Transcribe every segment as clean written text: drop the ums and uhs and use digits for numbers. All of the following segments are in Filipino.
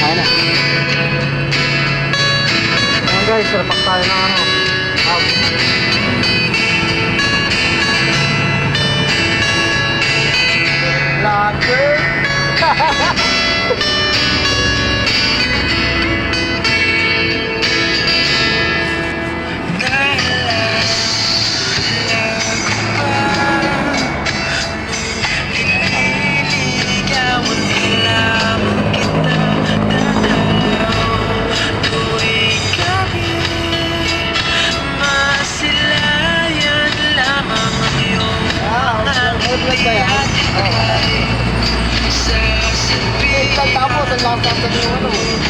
Ayan na. Ayan guys, repack tayo ng ano. Lager.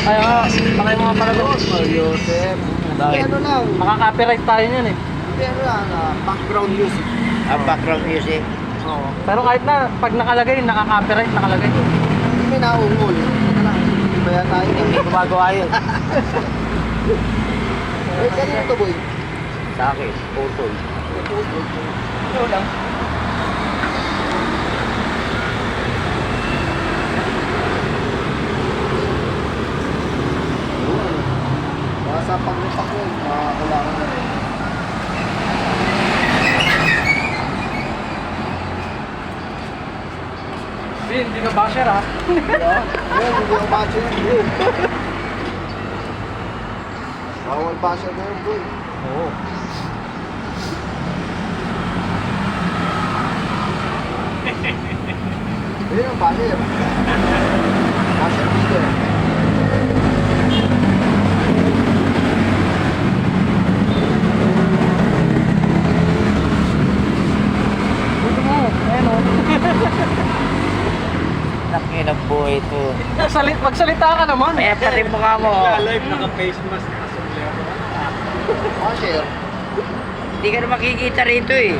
Ay, pakay mga pala doon. Oh, Yosef. Ano lang, Makaka-copyright tayo niyan eh. ano lang, background music. Background music. Oo. Pero kahit na, pag nakalagay, nakaka-copyright, nakalagay. Hindi may naungol. Ano lang, hindi ba yan tayo? Hindi gumagawa yun. Eh, kanina to boy. Sa akin, photo. Ito lang. Baka sa pag-repack ko, makakakulangan na rin. Hindi ka basher ha. Ayun, hindi ako basher. Bawal basher na yun boy. Oo. Ayun ang basher. Basher leader. Buto mo. Ayan o. Nakinang buhay ito. Magsalita ka naman. Kaya pati mukha mo. Live, naka-face mask, naka-sombrero. Basher. Hindi ka na makikita rito eh.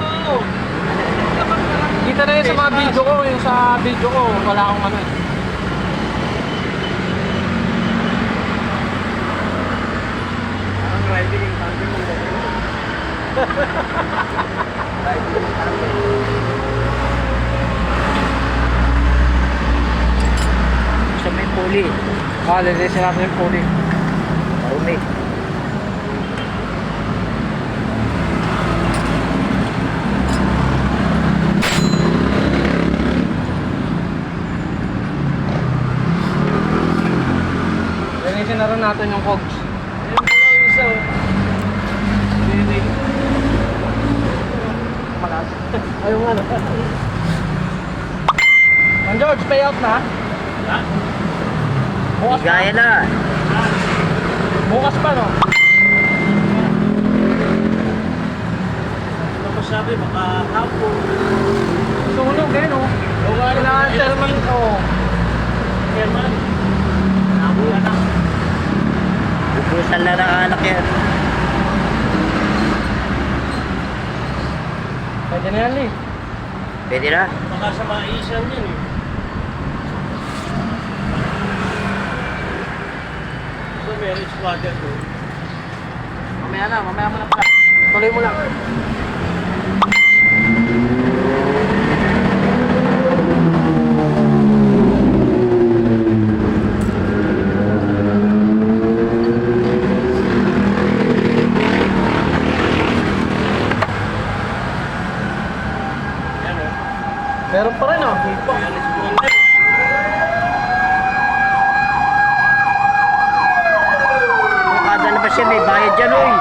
Kita na yun sa mga video ko. Yung sa video ko, wala akong ano eh. Ang riding yung tandem mo. Sa may puli. Linisin natin yung puling. Marumi. Linisin na rin natin yung cogs. Ayun pala yung isa. Malas. Ayun nga na. Mang George, payout na? Ha? Bukas pa. Gaya na. Bukas pa no? Tapos sabi, baka hapon. Sunog eh no? Kailangan thermal ko. Kerman. Nabulan na. Bubusan na ng alak yan. Pwede na yan Lee. Pwede na. Baka sa maisan yun eh. So, meron squatter ko. Mamaya mo na pala. Tuloy mo lang. Yan o. Meron pa rin oh. Yan is squatter. Kada labas yan, may bayad dyan oy.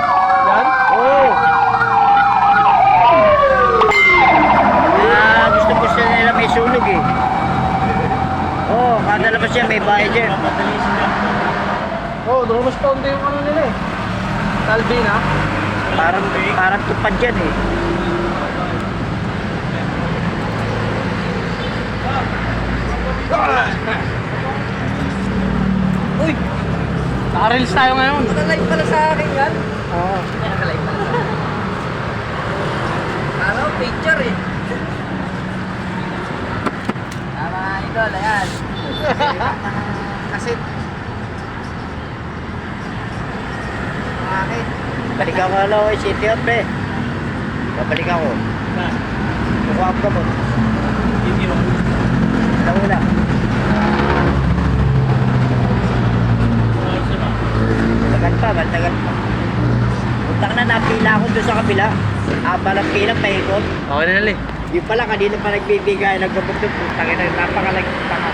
Yan? Oo. Gusto nila may sunog eh. Oo, kada labas yan, may bayad dyan. Mamadali sila. Oh, drumos pound yung ano nila eh. Talbi na. Parang tupad dyan eh. Uy! Naka-reels tayo ngayon. Nakalive pala sa akin yan. Oo. Nakalive pala sa akin. Ano, picture eh. Tama, idol, ayan. Kasi akin. Balikan ko lang ako city out pre. Babalikan ko. Na. Kukuha ko mo. Hindi mo. Nauna. tagal pa. Punta na, napila ako doon sa kabila. Balang pila, paikot. Okay na nali. Yung pala, kanina pa nagbibigay, nagbabagdog. Putang ina, napakalagit pa ka.